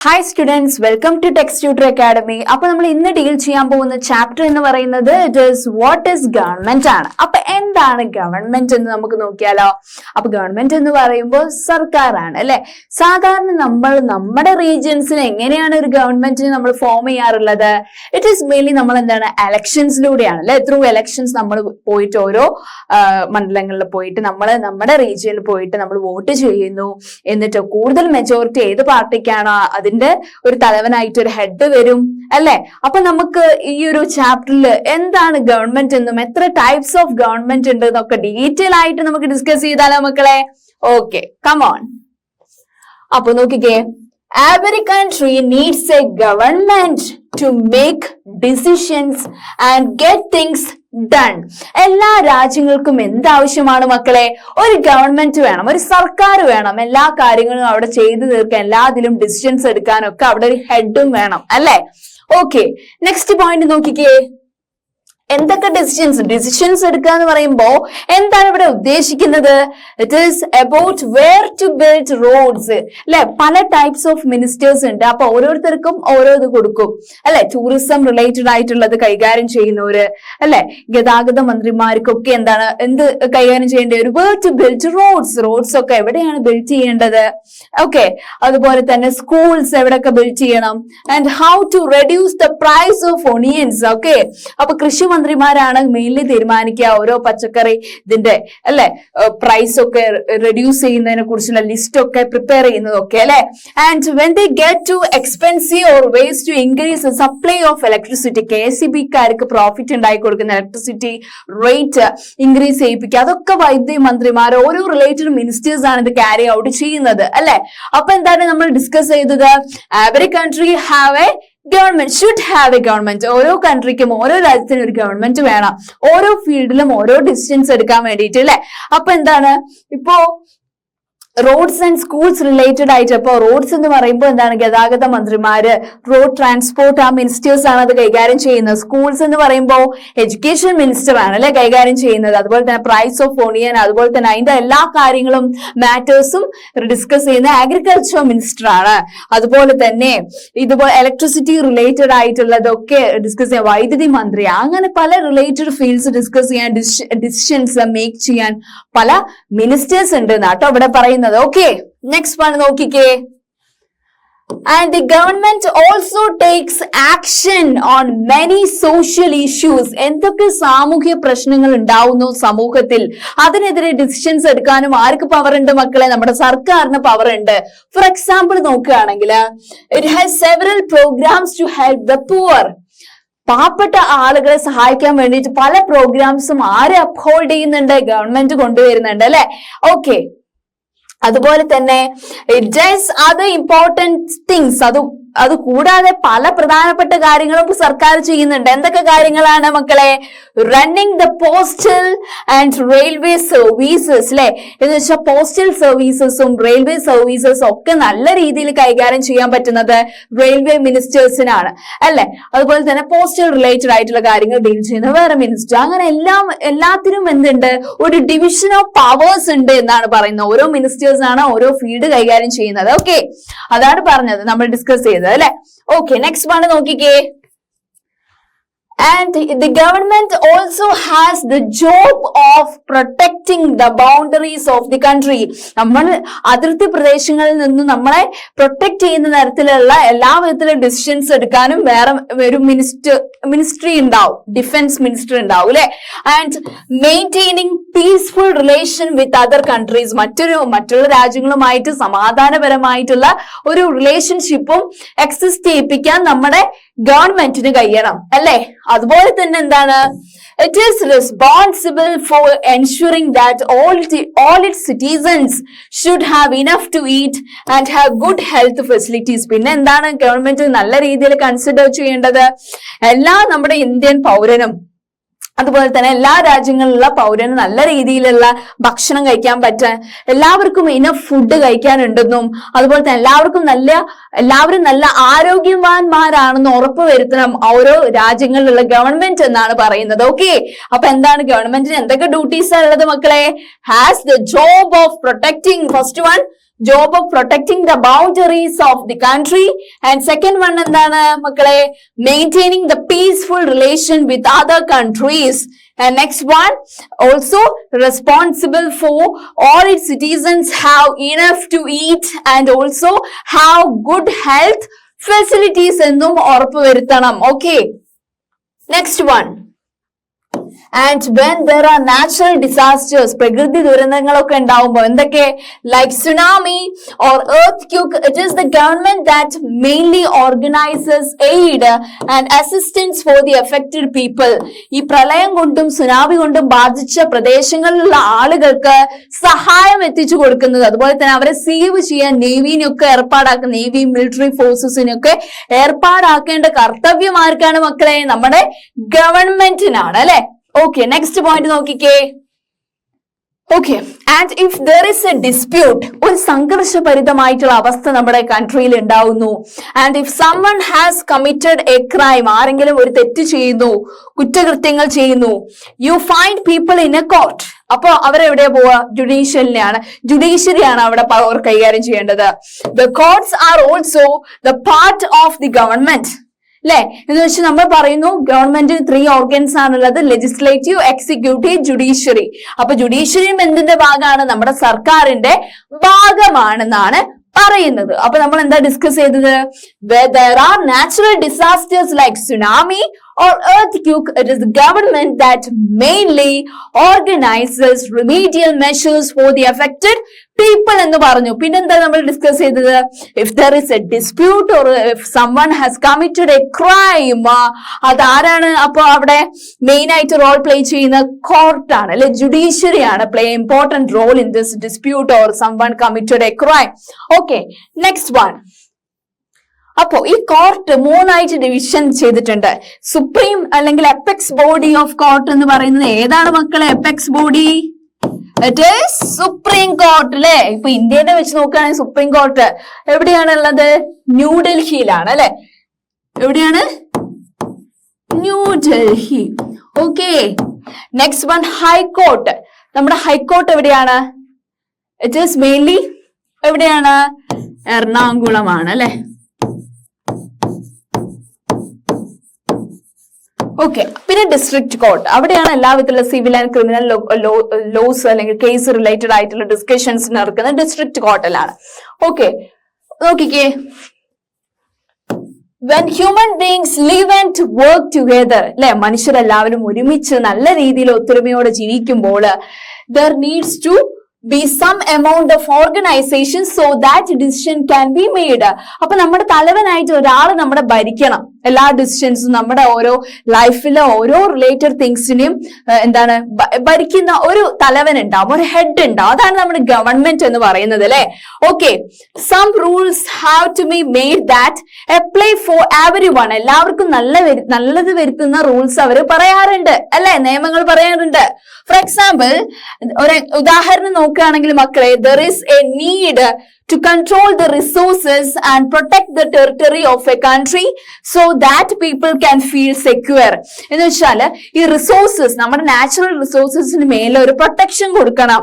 Hi students, welcome to text tutor academy. അപ്പൊ നമ്മൾ ഇന്ന് ഡീൽ ചെയ്യാൻ പോകുന്ന ചാപ്റ്റർ എന്ന് പറയുന്നത് it is what is government ആണ്. അപ്പൊ എന്താണ് ഗവൺമെന്റ് എന്ന് നമുക്ക് നോക്കിയാലോ. അപ്പൊ ഗവൺമെന്റ് എന്ന് പറയുമ്പോൾ സർക്കാരാണ് അല്ലെ. സാധാരണ നമ്മൾ നമ്മുടെ റീജിയൻസിന് എങ്ങനെയാണ് ഒരു ഗവൺമെന്റിന് നമ്മൾ ഫോം ചെയ്യാറുള്ളത്? ഇറ്റ് ഈസ് മെയിൻലി നമ്മൾ എന്താണ് എലക്ഷൻസിലൂടെയാണ് അല്ലെ. ത്രൂ എലക്ഷൻസ് നമ്മൾ പോയിട്ട് ഓരോ മണ്ഡലങ്ങളിൽ പോയിട്ട് നമ്മൾ നമ്മുടെ റീജിയനിൽ പോയിട്ട് നമ്മൾ വോട്ട് ചെയ്യുന്നു. എന്നിട്ട് കൂടുതൽ മെജോറിറ്റി ഏത് പാർട്ടിക്കാണോ അതിന്റെ ഒരു തലവനായിട്ട് ഒരു ഹെഡ് വരും അല്ലെ. അപ്പൊ നമുക്ക് ഈ ഒരു ചാപ്റ്ററിൽ എന്താണ് ഗവൺമെന്റ് എന്നും എത്ര ടൈപ്സ് ഓഫ് ഗവൺമെന്റ് ഉണ്ട് എന്നൊക്കെ ഡീറ്റെയിൽ ആയിട്ട് നമുക്ക് ഡിസ്കസ് ചെയ്താലോ മക്കളെ. Okay, come on. അപ്പൊ നോക്കിക്കേ, every country needs a government to make decisions and get things done. എല്ലാ രാജ്യങ്ങൾക്കും എന്താവശ്യമാണ് മക്കളെ? ഒരു ഗവൺമെന്റ് വേണം, ഒരു സർക്കാർ വേണം. എല്ലാ കാര്യങ്ങളും അവിടെ ചെയ്തു തീർക്കാൻ, എല്ലാത്തിലും ഡിസിഷൻസ് എടുക്കാനൊക്കെ അവിടെ ഒരു ഹെഡും വേണം അല്ലെ. ഓക്കെ, നെക്സ്റ്റ് പോയിന്റ് നോക്കിക്കേ. എന്തൊക്കെ ഡിസിഷൻസ് എടുക്കുക എന്ന് പറയുമ്പോ എന്താണ് ഇവിടെ ഉദ്ദേശിക്കുന്നത്? It is about where to build roads അല്ലെ. പല ടൈപ്സ് ഓഫ് മിനിസ്റ്റേഴ്സ് ഉണ്ട്. അപ്പൊ ഓരോരുത്തർക്കും ഓരോ ഇത് കൊടുക്കും അല്ലെ. ടൂറിസം റിലേറ്റഡ് ആയിട്ടുള്ളത് കൈകാര്യം ചെയ്യുന്നവര് അല്ലെ. ഗതാഗത മന്ത്രിമാർക്കൊക്കെ എന്ത് കൈകാര്യം ചെയ്യേണ്ടി വരും? വെയർ ടു ബിൽഡ് റോഡ്സ് ഒക്കെ എവിടെയാണ് ബിൽഡ് ചെയ്യേണ്ടത്? ഓക്കെ, അതുപോലെ തന്നെ സ്കൂൾസ് എവിടെയൊക്കെ ബിൽഡ് ചെയ്യണം. And how to reduce the price of onions. Okay, അപ്പൊ കൃഷി മന്ത്രിമാരാണ് മെയിൻലി തീരുമാനിക്കുക ഓരോ പച്ചക്കറി ഇതിന്റെ അല്ലെ പ്രൈസ് ഒക്കെ റെഡ്യൂസ് ചെയ്യുന്നതിനെ കുറിച്ചുള്ള ലിസ്റ്റ് ഒക്കെ പ്രിപ്പയർ ചെയ്യുന്നതൊക്കെ അല്ലെ. And when they get to expensive or ways to increase supply of electricity, KCB-കാർക്ക് പ്രോഫിറ്റ് ഉണ്ടായി കൊടുക്കുന്ന ഇലക്ട്രിസിറ്റി റേറ്റ് ഇൻക്രീസ് ചെയ്യിപ്പിക്കുക, അതൊക്കെ വൈദ്യുതി മന്ത്രിമാർ ഓരോ റിലേറ്റഡ് മിനിസ്റ്റേഴ്സ് ആണ് ഇത് ക്യാരി ഔട്ട് ചെയ്യുന്നത് അല്ലെ. അപ്പൊ എന്താണ് നമ്മൾ ഡിസ്കസ് ചെയ്തത്? Every country have A government, should have A government. ഓരോ കൺട്രിക്കും ഓരോ രാജ്യത്തിനും ഒരു ഗവൺമെന്റ് വേണം, ഓരോ ഫീൽഡിലും ഓരോ ഡിസിഷൻസ് എടുക്കാൻ വേണ്ടിയിട്ട് അല്ലെ. അപ്പൊ എന്താണ് ഇപ്പോ റോഡ്സ് ആൻഡ് സ്കൂൾസ് റിലേറ്റഡ് ആയിട്ട്. അപ്പൊ റോഡ്സ് എന്ന് പറയുമ്പോൾ എന്താണ് ഗതാഗത മന്ത്രിമാര്, റോഡ് ട്രാൻസ്പോർട്ട് ആ മിനിസ്റ്റേഴ്സ് ആണ് അത് കൈകാര്യം ചെയ്യുന്നത്. സ്കൂൾസ് എന്ന് പറയുമ്പോൾ എഡ്യൂക്കേഷൻ മിനിസ്റ്റർ ആണ് അല്ലെ കൈകാര്യം ചെയ്യുന്നത്. അതുപോലെ തന്നെ പ്രൈസ് ഓഫ് ഓണിയൻ, അതുപോലെ തന്നെ അതിന്റെ എല്ലാ കാര്യങ്ങളും മാറ്റേഴ്സും ഡിസ്കസ് ചെയ്യുന്ന അഗ്രികൾച്ചർ മിനിസ്റ്റർ ആണ്. അതുപോലെ തന്നെ ഇതുപോലെ ഇലക്ട്രിസിറ്റി റിലേറ്റഡ് ആയിട്ടുള്ളതൊക്കെ ഡിസ്കസ് ചെയ്യാൻ വൈദ്യുതി മന്ത്രി. അങ്ങനെ പല റിലേറ്റഡ് ഫീൽഡ്സ് ഡിസ്കസ് ചെയ്യാൻ, ഡിസിഷൻസ് മേക്ക് ചെയ്യാൻ പല മിനിസ്റ്റേഴ്സ് ഉണ്ട് എന്നാട്ടോ ഇവിടെ പറയുന്നത്. ഓക്കെ, നെക്സ്റ്റ് വൺ നോക്കിക്കേ. And the government also takes action on many social issues. എന്തൊക്കെ സാമൂഹ്യ പ്രശ്നങ്ങൾ ഉണ്ടാവുന്നു സമൂഹത്തിൽ, അതിനെതിരെ ഡിസിഷൻസ് എടുക്കാനും ആർക്ക് പവർ ഉണ്ട് മക്കളെ? നമ്മുടെ സർക്കാരിന് പവർ ഉണ്ട്. ഫോർ എക്സാമ്പിൾ നോക്കുകയാണെങ്കിൽ it has several programs to help the poor. പാവപ്പെട്ട ആളുകളെ സഹായിക്കാൻ വേണ്ടിയിട്ട് പല പ്രോഗ്രാംസും ആര് അപ്ഹോൾഡ് ചെയ്യുന്നുണ്ട്? ഗവൺമെന്റ് കൊണ്ടുവരുന്നുണ്ട് അല്ലെ. ഓക്കെ, അതുപോലെ തന്നെ it does other important things. അത് കൂടാതെ പല പ്രധാനപ്പെട്ട കാര്യങ്ങളും സർക്കാർ ചെയ്യുന്നുണ്ട്. എന്തൊക്കെ കാര്യങ്ങളാണ് മക്കളെ? Running the postal and railway services അല്ലെ. എന്ന് വെച്ചാൽ പോസ്റ്റൽ സർവീസസും റെയിൽവേ സർവീസസും ഒക്കെ നല്ല രീതിയിൽ കൈകാര്യം ചെയ്യാൻ പറ്റുന്നത് റെയിൽവേ മിനിസ്റ്റേഴ്സിനാണ് അല്ലെ. അതുപോലെ തന്നെ പോസ്റ്റൽ റിലേറ്റഡ് ആയിട്ടുള്ള കാര്യങ്ങൾ ഡീൽ ചെയ്യുന്ന വേറെ മിനിസ്റ്റർ. അങ്ങനെ എല്ലാത്തിനും എന്തുണ്ട്? ഒരു ഡിവിഷൻ ഓഫ് പവേഴ്സ് ഉണ്ട് എന്നാണ് പറയുന്നത്. ഓരോ മിനിസ്റ്റേഴ്സ് ആണ് ഓരോ ഫീൽഡ് കൈകാര്യം ചെയ്യുന്നത്. ഓക്കെ, അതാണ് പറഞ്ഞത് നമ്മൾ ഡിസ്കസ് ചെയ്തത് അല്ലെ. ഓക്കെ, നെക്സ്റ്റ് വൺ നോക്കിക്കേ. And the government also has the job of protecting the boundaries of the country. നമ്മൾ അതിർത്തി പ്രദേശങ്ങളിൽ നിന്ന് നമ്മളെ പ്രൊട്ടക്ട് ചെയ്യുന്ന തരത്തിലുള്ള എല്ലാ വിധത്തിലും ഡിസിഷൻസ് എടുക്കാനും വേറെ ഒരു മിനിസ്ട്രി ഉണ്ടാവും, ഡിഫൻസ് മിനിസ്റ്റർ ഉണ്ടാവും അല്ലെ. And maintaining peaceful relation with other countries. മറ്റുള്ള രാജ്യങ്ങളുമായിട്ട് സമാധാനപരമായിട്ടുള്ള ഒരു റിലേഷൻഷിപ്പും എക്സിസ്റ്റ് ചെയ്യിപ്പിക്കാൻ നമ്മുടെ ഗവൺമെന്റിന് കഴിയണം അല്ലെ. അതുപോലെ തന്നെ എന്താണ്? It is responsible for ensuring that all its citizens should have enough to eat and have good health facilities. പിന്നെ എന്താണ് ഗവൺമെന്റ് നല്ല രീതിയിൽ കൺസിഡർ ചെയ്യേണ്ടത്? എല്ലാ നമ്മുടെ ഇന്ത്യൻ പൗരനും അതുപോലെ തന്നെ എല്ലാ രാജ്യങ്ങളിലുള്ള പൗരന് നല്ല രീതിയിലുള്ള ഭക്ഷണം കഴിക്കാൻ പറ്റാൻ, എല്ലാവർക്കും ഇനഫ് ഫുഡ് കഴിക്കാനുണ്ടെന്നും അതുപോലെ തന്നെ എല്ലാവരും നല്ല ആരോഗ്യവാന്മാരാണെന്ന് ഉറപ്പുവരുത്തണം ഓരോ രാജ്യങ്ങളിലുള്ള ഗവൺമെന്റ് എന്നാണ് പറയുന്നത്. ഓക്കെ, അപ്പൊ എന്താണ് ഗവൺമെന്റിന് എന്തൊക്കെ ഡ്യൂട്ടീസ് ഉള്ളത് മക്കളെ? Has the job of protecting first one job of protecting the boundaries of the country. And second one എന്താണ് മക്കളെ, maintaining the peaceful relation with other countries. And next one, also responsible for all its citizens have enough to eat and also have good health facilities എന്നും ഉറപ്പുവരുത്തണം. Okay, next one. And when there are natural disasters, പ്രകൃതി ദുരന്തങ്ങളൊക്കെ ഉണ്ടാവുമ്പോൾ എന്തൊക്കെ, like tsunami or earthquake, it is the government that mainly organizes aid and assistance for the affected people. ഈ പ്രളയം കൊണ്ടും tsunami കൊണ്ടും ബാധിച്ച പ്രദേശങ്ങളിലുള്ള ആളുകൾക്ക് സഹായം എത്തിച്ചു കൊടുക്കുന്നത്, അതുപോലെ തന്നെ അവരെ സേവ് ചെയ്യാൻ നേവിനെയൊക്കെ ഏർപ്പാടാക്കുന്ന, നേവി മിലിറ്ററി ഫോഴ്സസിനൊക്കെ ഏർപ്പാടാക്കേണ്ട കർത്തവ്യം ആർക്കാണ് മക്കളെ, നമ്മുടെ ഗവൺമെന്റിനാണ് അല്ലെ. Okay, next point നോക്കിക്കേ. Okay, and if there is a dispute, ഒരു സംഘർഷഭരിതമായിട്ടുള്ള അവസ്ഥ നമ്മുടെ കൺട്രിയിൽ ഉണ്ടാവുന്നു, and if someone has committed a crime, ആരെങ്കിലും ഒരു തെറ്റ് ചെയ്യുന്നു, കുറ്റകൃത്യങ്ങൾ ചെയ്യുന്നു, you find people in a court. അപ്പൊ അവരെവിടെയാ പോവാ, ജുഡീഷ്യറിയാണ് അവിടെ പവർ കൈകാര്യം ചെയ്യേണ്ടത്. The courts are also the part of the government. അല്ലെ, എന്ന് വെച്ചാൽ നമ്മൾ പറയുന്നു ഗവൺമെന്റിന് 3 ഓർഗൻസ് ആണുള്ളത്, ലെജിസ്ലേറ്റീവ്, എക്സിക്യൂട്ടീവ്, ജുഡീഷ്യറി. അപ്പൊ ജുഡീഷ്യറിയും എന്തിന്റെ ഭാഗമാണ്, നമ്മുടെ സർക്കാരിന്റെ ഭാഗമാണെന്നാണ് പറയുന്നത്. അപ്പൊ നമ്മൾ എന്താ ഡിസ്കസ് ചെയ്തത്, where there are natural disasters like tsunami or earthquake, it is the government that mainly organizes remedial measures for the affected people എന്ന് പറഞ്ഞു. പിന്നെന്താ നമ്മൾ ഡിസ്കസ് ചെയ്തത്, if there is a dispute or if someone has committed a crime, അതാരാണ് അപ്പൊ അവിടെ main ആയിട്ട് role play ചെയ്യുന്ന കോർട്ടാണ് അല്ലെ, ജുഡീഷ്യറി ആണ് play important role in this dispute or someone committed a crime. Okay, next one. അപ്പോ ഈ കോർട്ട് 3 ആയിട്ട് ഡിവിഷൻ ചെയ്തിട്ടുണ്ട്. സുപ്രീം അല്ലെങ്കിൽ എപെക്സ് ബോഡി ഓഫ് കോർട്ട് എന്ന് പറയുന്നത് ഏതാണ് മക്കളെ, apex body, it is supreme court അല്ലെ. ഇപ്പൊ ഇന്ത്യനെ വെച്ച് നോക്കുകയാണെങ്കിൽ സുപ്രീം കോർട്ട് എവിടെയാണ് ഉള്ളത്, ന്യൂഡൽഹിയിലാണ് അല്ലെ. എവിടെയാണ്, New Delhi. Okay, next one high court. നമ്മുടെ ഹൈക്കോർട്ട് എവിടെയാണ്, ഇറ്റ് ഈസ് മെയിൻലി എവിടെയാണ്, എറണാകുളമാണ് അല്ലെ. ഓക്കെ, പിന്നെ ഡിസ്ട്രിക്ട് കോർട്ട്, അവിടെയാണ് എല്ലാ വിധത്തിലുള്ള സിവിൽ ആൻഡ് ക്രിമിനൽ ലോസ് അല്ലെങ്കിൽ കേസ് റിലേറ്റഡ് ആയിട്ടുള്ള ഡിസ്കഷൻസ് നടക്കുന്നത് ഡിസ്ട്രിക്ട് കോർട്ടിലാണ്. ഓക്കെ, നോക്കിക്കേ, when human beings live and work together, അല്ലെ, മനുഷ്യരെല്ലാവരും ഒരുമിച്ച് നല്ല രീതിയിൽ ഒത്തൊരുമയോടെ ജീവിക്കുമ്പോൾ there needs to be some amount of organization so that decision can be made. അപ്പൊ നമ്മുടെ തലവനായിട്ട് ഒരാൾ നമ്മുടെ ഭരിക്കണം, എല്ലാ ഡിസിഷൻസും നമ്മുടെ ഓരോ ലൈഫിലെ ഓരോ റിലേറ്റഡ് തിങ്സിനെയും എന്താണ് ഭരിക്കുന്ന ഒരു തലവൻ ഉണ്ടാവും, ഒരു ഹെഡ് ഉണ്ടാവും. അതാണ് നമ്മുടെ ഗവൺമെന്റ് എന്ന് പറയുന്നത് അല്ലെ. Okay, some rules have to be made that apply for everyone. എല്ലാവർക്കും നല്ലത് വരുത്തുന്ന റൂൾസ് അവർ പറയാറുണ്ട് അല്ലെ, നിയമങ്ങൾ പറയാറുണ്ട്. ഫോർ എക്സാമ്പിൾ, ഒരു ഉദാഹരണം നോക്കുകയാണെങ്കിൽ മക്കളെ, there is a need to control the resources and protect the territory of a country so that people can feel secure. എന്ന് വെച്ചാൽ ഈ റിസോഴ്സസ്, നമ്മുടെ നാച്ചുറൽ റിസോഴ്സസിന് മേലെ ഒരു പ്രൊട്ടക്ഷൻ കൊടുക്കണം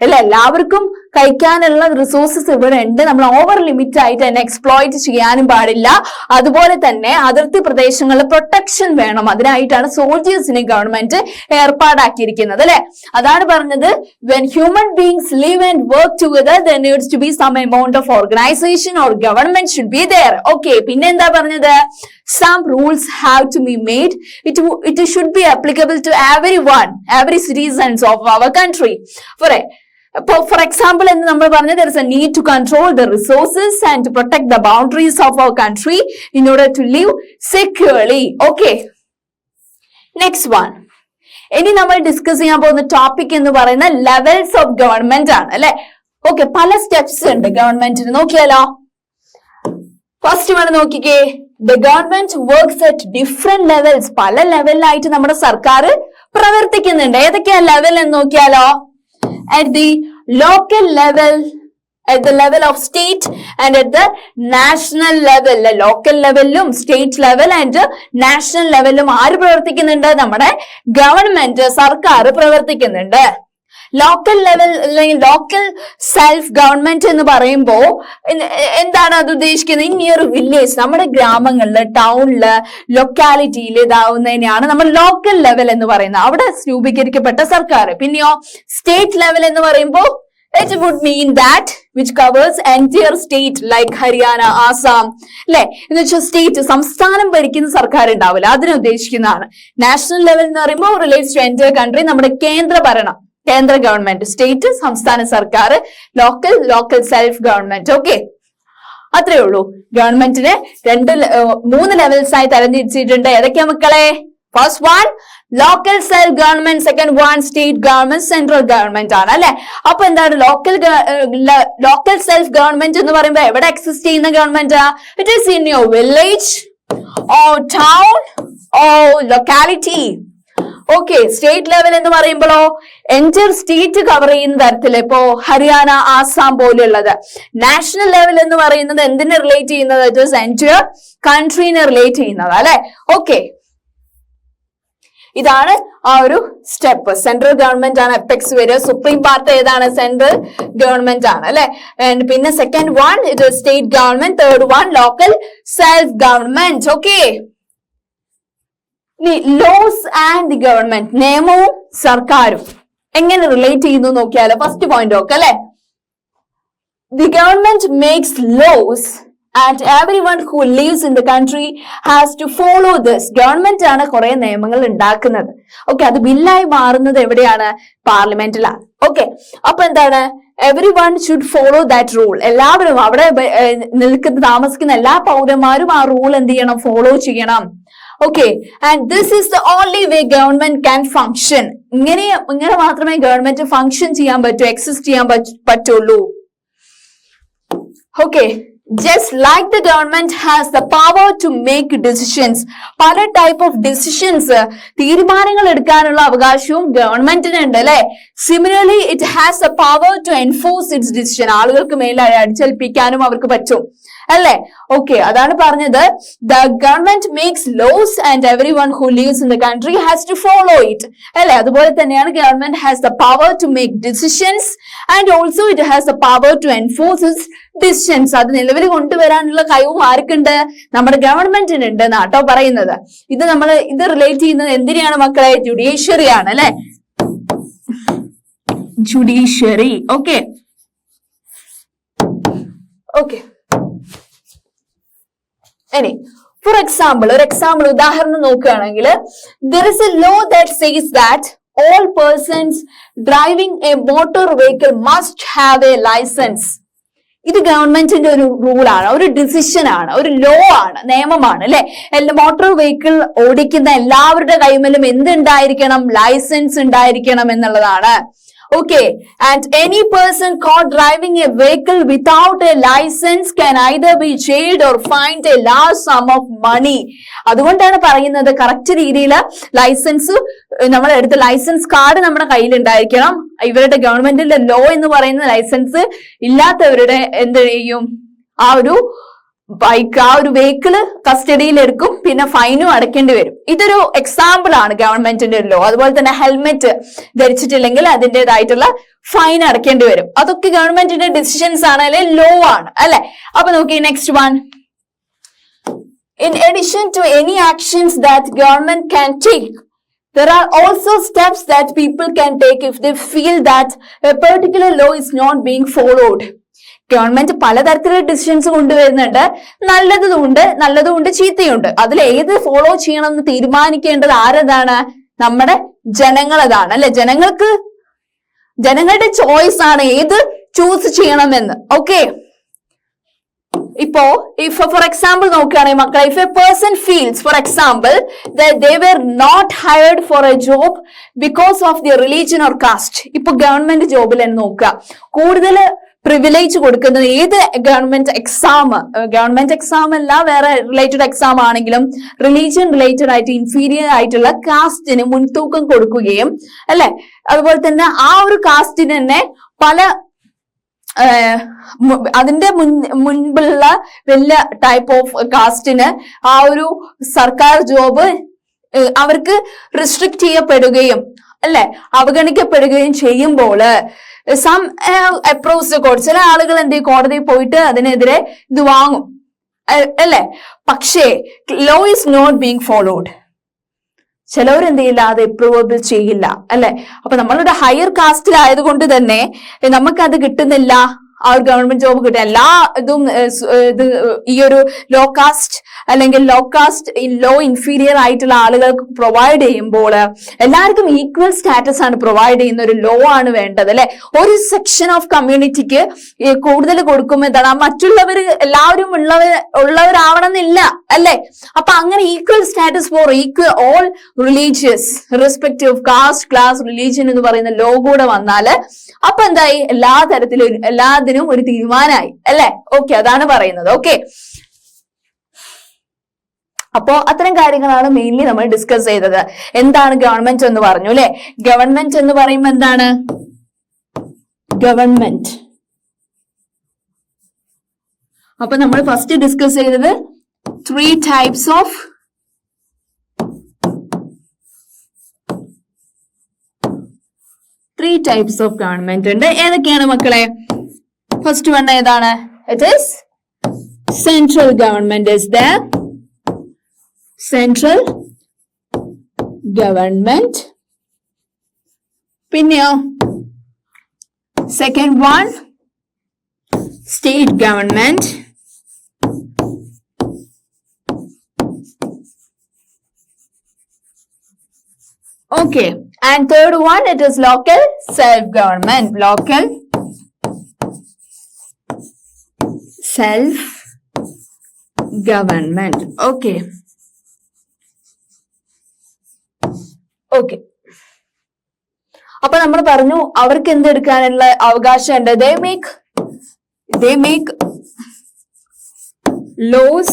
അല്ലെ. എല്ലാവർക്കും കഴിക്കാനുള്ള റിസോഴ്സസ് ഇവിടെ ഉണ്ട്, നമ്മൾ ഓവർ ലിമിറ്റ് ആയിട്ട് തന്നെ എക്സ്പ്ലോയിറ്റ് ചെയ്യാനും പാടില്ല. അതുപോലെ തന്നെ അതിർത്തി പ്രദേശങ്ങളിൽ പ്രൊട്ടക്ഷൻ വേണം, അതിനായിട്ടാണ് സോൾജേഴ്സിനെ ഗവൺമെന്റ് ഏർപ്പാടാക്കിയിരിക്കുന്നത് അല്ലെ. അതാണ് പറഞ്ഞത്, when human beings live and work together there needs to be some amount of organization or government should be there. Okay, പിന്നെ എന്താ പറഞ്ഞത്, some rules have to be made, it should be applicable to everyone, every citizens of our country. For example, എന്ന് നമ്മൾ പറഞ്ഞത്, there is a need to control the resources and to protect the boundaries of our country in order to live securely. Okay, next one. ഇനി നമ്മൾ discuss ചെയ്യാൻ പോകുന്ന topic എന്ന് പറയുന്ന levels of government ആണ് അല്ലെ. ഓക്കെ, പല സ്റ്റെപ്സ് ഉണ്ട് ഗവൺമെന്റിന്, നോക്കിയാലോ. ഫസ്റ്റ് വൺ നോക്കിക്കേ, the government works at different levels. പല ലെവലിലായിട്ട് നമ്മുടെ സർക്കാർ പ്രവർത്തിക്കുന്നുണ്ട്. ഏതൊക്കെയാ ലെവൽ എന്ന് നോക്കിയാലോ. At the local level, at the level of state and at the national level. Local ലെവലിലും സ്റ്റേറ്റ് ലെവൽ ആൻഡ് നാഷണൽ ലെവലിലും ആര് പ്രവർത്തിക്കുന്നുണ്ട്, നമ്മുടെ ഗവൺമെന്റ് സർക്കാർ പ്രവർത്തിക്കുന്നുണ്ട്. ലോക്കൽ ലെവൽ അല്ലെങ്കിൽ ലോക്കൽ സെൽഫ് ഗവൺമെന്റ് എന്ന് പറയുമ്പോൾ എന്താണ് അത് ഉദ്ദേശിക്കുന്നത്? ഇൻ യുവർ വില്ലേജ്, നമ്മുടെ ഗ്രാമങ്ങളില്, ടൗണില്, ലൊക്കാലിറ്റിയിൽ ഇതാവുന്നതിനെയാണ് നമ്മൾ ലോക്കൽ ലെവൽ എന്ന് പറയുന്നത്. അവിടെ രൂപീകരിക്കപ്പെട്ട സർക്കാർ. പിന്നെയോ സ്റ്റേറ്റ് ലെവൽ എന്ന് പറയുമ്പോൾ it would mean that which covers entire state like Haryana, Assam, അല്ലെ? എന്ന് വെച്ചാൽ സ്റ്റേറ്റ്, സംസ്ഥാനം ഭരിക്കുന്ന സർക്കാർ ഉണ്ടാവില്ല, അതിനെ ഉദ്ദേശിക്കുന്നതാണ്. നാഷണൽ ലെവൽ എന്ന് പറയുമ്പോൾ റിലേറ്റ്സ് ടു എൻറ്റയർ കൺട്രി, നമ്മുടെ കേന്ദ്ര ഭരണം, കേന്ദ്ര ഗവൺമെന്റ്. സ്റ്റേറ്റ് സംസ്ഥാന സർക്കാർ, ലോക്കൽ സെൽഫ് ഗവൺമെന്റ്. ഓക്കെ, അത്രേ ഉള്ളൂ. ഗവൺമെന്റിനെ 3 ലെവൽസ് ആയി തരംതിരിച്ചിട്ടുണ്ട്. ഏതൊക്കെയാ മക്കളെ? First one local self government, second one state government, central government ആണ്, അല്ലെ? അപ്പൊ എന്താണ് ലോക്കൽ സെൽഫ് ഗവൺമെന്റ് എന്ന് പറയുമ്പോൾ എവിടെ എക്സിസ്റ്റ് ചെയ്യുന്ന government? It is in your village or town or locality. Okay, state level എന്ന് പറയുമ്പോഴോ എൻറ്റയർ സ്റ്റേറ്റ് കവർ ചെയ്യുന്ന തരത്തിൽ, ഇപ്പോ ഹരിയാന, ആസാം പോലെയുള്ളത്. നാഷണൽ ലെവൽ എന്ന് പറയുന്നത് എന്തിനെ റിലേറ്റ് ചെയ്യുന്നത്? ഇറ്റ് ഈസ് എൻറ്റയർ കൺട്രീനെ റിലേറ്റ് ചെയ്യുന്നത്, അല്ലെ? ഓക്കെ, ഇതാണ് ആ ഒരു സ്റ്റെപ്പ്. സെൻട്രൽ ഗവൺമെന്റ് ആണ് എപ്പെക്സ് വരിക. സുപ്രീം പാർട്ട് ഏതാണ്? സെൻട്രൽ ഗവൺമെന്റ് ആണ്, അല്ലെ? പിന്നെ സെക്കൻഡ് വൺ ഇത് state government, third one local self government. Okay, laws and the government, നിയമവും സർക്കാരും എങ്ങനെ റിലേറ്റ് ചെയ്യുന്നു നോക്കിയാലോ. ഫസ്റ്റ് പോയിന്റ് നോക്കാം, അല്ലെ? The government makes laws and everyone who lives in the country has to follow this. Government ആണ് കുറെ നിയമങ്ങൾ ഉണ്ടാക്കുന്നത്. ഓക്കെ, അത് ബില്ലായി മാറുന്നത് എവിടെയാണ്? പാർലമെന്റിലാണ്. ഓക്കെ, അപ്പൊ എന്താണ്? everyone should follow that rule. എല്ലാവരും അവിടെ താമസിക്കുന്ന എല്ലാ പൗരന്മാരും ആ റൂൾ എന്ത് ചെയ്യണം? ഫോളോ ചെയ്യണം. Okay, and this is the only way government can function. ഇങ്ങനെ മാത്രമേ ഗവൺമെന്റ് ഫങ്ഷൻ ചെയ്യാൻ പറ്റൂ, എക്സിസ്റ്റ് ചെയ്യാൻ പറ്റുള്ളൂ. Okay, just like the government has the power to make decisions, പല ടൈപ്പ് ഓഫ് ഡിസിഷൻസ്, തീരുമാനങ്ങൾ എടുക്കാനുള്ള അവകാശവും ഗവൺമെന്റിന് ഉണ്ട്, അല്ലെ? Similarly it has the power to enforce its decision. ആളുകൾക്ക് മേൽ അടിച്ചേൽപ്പിക്കാനും അവർക്ക് പറ്റും, അല്ലെ? ഓക്കെ, അതാണ് പറഞ്ഞത്. The government makes laws and everyone who lives in the country has to follow it, അല്ലെ? അതുപോലെ തന്നെയാണ് government has the power to make decisions and also it has the power to enforce its decisions. അത് നിലവിൽ കൊണ്ടുവരാനുള്ള കഴിവും ആർക്കുണ്ട്? നമ്മുടെ ഗവൺമെന്റിനുണ്ട് എന്നാട്ടോ പറയുന്നത്. ഇത് റിലേറ്റ് ചെയ്യുന്നത് എന്തിനെയാണ് മക്കളെ? ജുഡീഷ്യറി ആണ്, അല്ലെ? ജുഡീഷ്യറി. Okay, okay. ഇനി ഫോർ എക്സാമ്പിൾ, ഒരു ഉദാഹരണം നോക്കുകയാണെങ്കിൽ, there is a law that says that all persons driving a motor vehicle must have a license. ഇത് ഗവൺമെന്റിന്റെ ഒരു റൂളാണ്, ഒരു ഡിസിഷൻ ആണ്, ഒരു ലോ ആണ്, നിയമമാണ്, അല്ലെ? മോട്ടോർ വെഹിക്കിൾ ഓടിക്കുന്ന എല്ലാവരുടെ കൈമേലും എന്തുണ്ടായിരിക്കണം? ലൈസൻസ് ഉണ്ടായിരിക്കണം എന്നുള്ളതാണ്. Okay, and any person caught driving a vehicle without a license can either be jailed or fined a large sum of money. അതുകൊണ്ടാണ് പറയുന്നത് കറക്റ്റ് രീതിയിൽ ലൈസൻസ്, നമ്മൾ എടുത്ത ലൈസൻസ് കാർഡ് നമ്മുടെ കയ്യിൽ ഉണ്ടായിരിക്കണം. ഇവരുടെ ഗവൺമെന്റിന്റെ ലോ എന്ന് പറയുന്ന ലൈസൻസ് ഇല്ലാത്തവരുടെ എന്ത് ചെയ്യും? ആ ഒരു വെഹിക്കിള് കസ്റ്റഡിയിൽ എടുക്കും, പിന്നെ ഫൈനും അടയ്ക്കേണ്ടി വരും. ഇതൊരു എക്സാമ്പിൾ ആണ് ഗവൺമെന്റിന്റെ ലോ. അതുപോലെ തന്നെ ഹെൽമെറ്റ് ധരിച്ചിട്ടില്ലെങ്കിൽ അതിൻ്റെതായിട്ടുള്ള ഫൈൻ അടയ്ക്കേണ്ടി വരും. അതൊക്കെ ഗവൺമെന്റിന്റെ ഡിസിഷൻസ് ആണ്, അല്ലെ? ലോ ആണ്, അല്ലെ? അപ്പൊ നോക്കി next one. In addition to any actions that government can take, there are also steps that people can take if they feel that a particular law is not being followed. Government പലതരത്തിലുള്ള decisions കൊണ്ടുവരുന്നുണ്ട്. നല്ലതുമുണ്ട് ചീത്തയുണ്ട്. അതിൽ ഏത് follow ചെയ്യണം എന്ന് തീരുമാനിക്കേണ്ടത് ആരതാണ്? നമ്മുടെ ജനങ്ങളതാണ്, അല്ലെ? ജനങ്ങളുടെ ചോയ്സ് ആണ് ഏത് ചൂസ് ചെയ്യണമെന്ന്. ഓക്കെ, ഇപ്പോ ഫോർ എക്സാമ്പിൾ നോക്കുകയാണെങ്കിൽ മക്കളെ, if A person feels for example that they were not hired for a job because of their religion or caste. ഇപ്പൊ ഗവൺമെന്റ് ജോബിൽ തന്നെ നോക്കുക, കൂടുതൽ പ്രിവിലേജ് കൊടുക്കുന്നത് ഏത് ഗവൺമെന്റ് എക്സാം അല്ല, വേറെ റിലേറ്റഡ് എക്സാം ആണെങ്കിലും റിലീജിയൻ റിലേറ്റഡ് ആയിട്ട് ഇൻഫീരിയർ ആയിട്ടുള്ള കാസ്റ്റിന് മുൻതൂക്കം കൊടുക്കുകയും, അല്ലെ? അതുപോലെ തന്നെ ആ ഒരു കാസ്റ്റിന് തന്നെ പല അതിന്റെ മുൻപുള്ള വലിയ ടൈപ്പ് ഓഫ് കാസ്റ്റിന് ആ ഒരു സർക്കാർ ജോബ് അവർക്ക് റിസ്ട്രിക്ട് ചെയ്യപ്പെടുകയും അല്ലെ അവഗണിക്കപ്പെടുകയും ചെയ്യുമ്പോൾ സം അപ്രോച്ച് ദ കോർട്ട്, ചില ആളുകൾ എന്ത് ചെയ്യും, കോടതിയിൽ പോയിട്ട് അതിനെതിരെ ഇത് വാങ്ങും അല്ലെ. പക്ഷേ law is not being followed. ചിലവർ എന്ത് ചെയ്യില്ല, അത് അപ്രൂവബിൾ ചെയ്യില്ല അല്ലെ. അപ്പൊ നമ്മളുടെ ഹയർ കാസ്റ്റിലായതുകൊണ്ട് തന്നെ നമുക്കത് കിട്ടുന്നില്ല, ആ ഒരു ഗവൺമെന്റ് ജോബ് കിട്ടുക. എല്ലാ ഇതും ഇത് ഈ ഒരു ലോ കാസ്റ്റ് അല്ലെങ്കിൽ ലോ ഇൻഫീരിയർ ആയിട്ടുള്ള ആളുകൾക്ക് പ്രൊവൈഡ് ചെയ്യുമ്പോൾ എല്ലാവർക്കും ഈക്വൽ സ്റ്റാറ്റസ് ആണ് പ്രൊവൈഡ് ചെയ്യുന്ന ഒരു ലോ ആണ് വേണ്ടത് അല്ലെ. ഒരു സെക്ഷൻ ഓഫ് കമ്മ്യൂണിറ്റിക്ക് കൂടുതൽ കൊടുക്കുമ്പോൾ എന്താണ്, മറ്റുള്ളവർ എല്ലാവരും ഉള്ളവരാവണമെന്നില്ല അല്ലെ. അപ്പൊ അങ്ങനെ equal status four equal all religious respective of caste, class, religion എന്ന് പറയുന്ന ലോ കൂടെ വന്നാല് അപ്പൊ എന്തായി, എല്ലാ തരത്തിലും എല്ലാത്തിനും ഒരു തീരുമാനമായി അല്ലെ. ഓക്കെ, അതാണ് പറയുന്നത്. ഓക്കെ, അപ്പോ അത്തരം കാര്യങ്ങളാണ് മെയിൻലി നമ്മൾ ഡിസ്കസ് ചെയ്തത്. എന്താണ് ഗവൺമെന്റ് എന്ന് പറഞ്ഞു അല്ലെ. ഗവൺമെന്റ് എന്ന് പറയുമ്പോൾ എന്താണ്, ഗവൺമെന്റ് അപ്പൊ നമ്മൾ ഫസ്റ്റ് ഡിസ്കസ് ചെയ്തത് 3 types of ഗവൺമെന്റ് ഉണ്ട്. ഏതൊക്കെയാണ് മക്കളെ? ഫസ്റ്റ് വൺ ഏതാണ്? It is central government is the central government. പിന്നെയോ second one state government. Okay, and third one, it is local self-government. Local self-government. Okay. Okay. അപ്പൊ നമ്മൾ പറഞ്ഞു അവർക്ക് എന്തെടുക്കാനുള്ള അവകാശമുണ്ട്. they make laws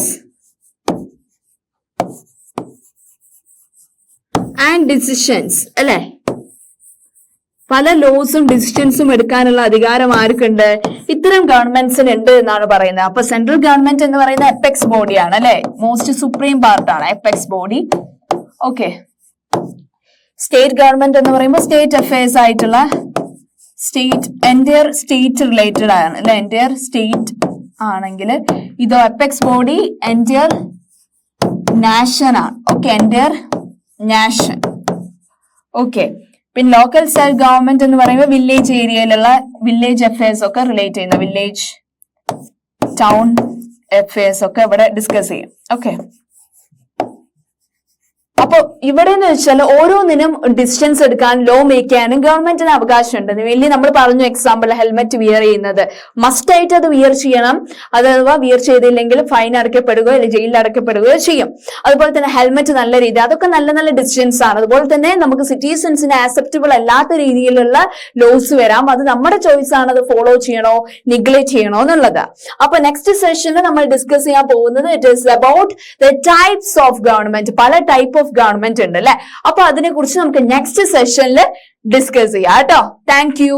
and decisions അല്ലെ. പല ലോസും ഡിസിഷൻസും എടുക്കാനുള്ള അധികാരം ആർക്കുണ്ട്? ഇത്തരം ഗവൺമെന്റ്സിന് ഉണ്ട് എന്നാണ് പറയുന്നത്. അപ്പൊ സെൻട്രൽ ഗവൺമെന്റ് എന്ന് പറയുന്ന എപ്പെക്സ് ബോഡിയാണ് അല്ലെ, മോസ്റ്റ് സുപ്രീം പാർട്ടാണ് apex body. Okay, state government എന്ന് പറയുമ്പോൾ സ്റ്റേറ്റ് അഫയേഴ്സ് ആയിട്ടുള്ള എൻറ്റയർ സ്റ്റേറ്റ് റിലേറ്റഡ് ആണ് അല്ലെ. എൻറ്റയർ സ്റ്റേറ്റ് ആണെങ്കിൽ ഇതോ എപ്പെക്സ് ബോഡി എൻറ്റയർ നാഷൻ ആണ്. Okay, entire nation. ഓക്കെ, പിന്നെ ലോക്കൽ സെൽഫ് ഗവൺമെന്റ് എന്ന് പറയുമ്പോൾ വില്ലേജ് ഏരിയയിലുള്ള വില്ലേജ് അഫയേഴ്സ് ഒക്കെ റിലേറ്റ് ചെയ്യുന്ന വില്ലേജ് ടൗൺ അഫയേഴ്സ് ഒക്കെ ഇവിടെ ഡിസ്കസ് ചെയ്യും. ഓക്കെ, അപ്പൊ ഇവിടെ എന്ന് വെച്ചാൽ ഓരോന്നിനും ഡിസിഷൻസ് എടുക്കാൻ ലോ മേക്ക് ചെയ്യാനും ഗവൺമെന്റിന് അവകാശമുണ്ട്. വലിയ നമ്മൾ പറഞ്ഞു എക്സാമ്പിൾ ഹെൽമെറ്റ് വിയർ ചെയ്യുന്നത് മസ്റ്റ് ആയിട്ട് അത് വിയർ ചെയ്യണം. അഥവാ വിയർ ചെയ്തില്ലെങ്കിൽ ഫൈൻ അടയ്ക്കപ്പെടുകയോ അല്ലെങ്കിൽ ജയിലിൽ അടയ്ക്കപ്പെടുകയോ ചെയ്യും. അതുപോലെ തന്നെ ഹെൽമെറ്റ് നല്ല രീതി, അതൊക്കെ നല്ല നല്ല ഡിസിഷൻസ് ആണ്. അതുപോലെ തന്നെ നമുക്ക് സിറ്റിസൺസിന് ആക്സെപ്റ്റബിൾ അല്ലാത്ത രീതിയിലുള്ള ലോസ് വരാം. അത് നമ്മുടെ ചോയ്സ് ആണ്, അത് ഫോളോ ചെയ്യണോ നിഗ്ലക്ട് ചെയ്യണോ എന്നുള്ളത്. അപ്പൊ നെക്സ്റ്റ് സെഷനിൽ നമ്മൾ ഡിസ്കസ് ചെയ്യാൻ പോകുന്നത് it is about the types of government. പല ടൈപ്പ് ഓഫ് ഗവൺമെന്റ് ഉണ്ട് അല്ലെ. അപ്പൊ അതിനെ കുറിച്ച് നമുക്ക് നെക്സ്റ്റ് സെഷനിൽ ഡിസ്കസ് ചെയ്യാം കേട്ടോ. Thank you.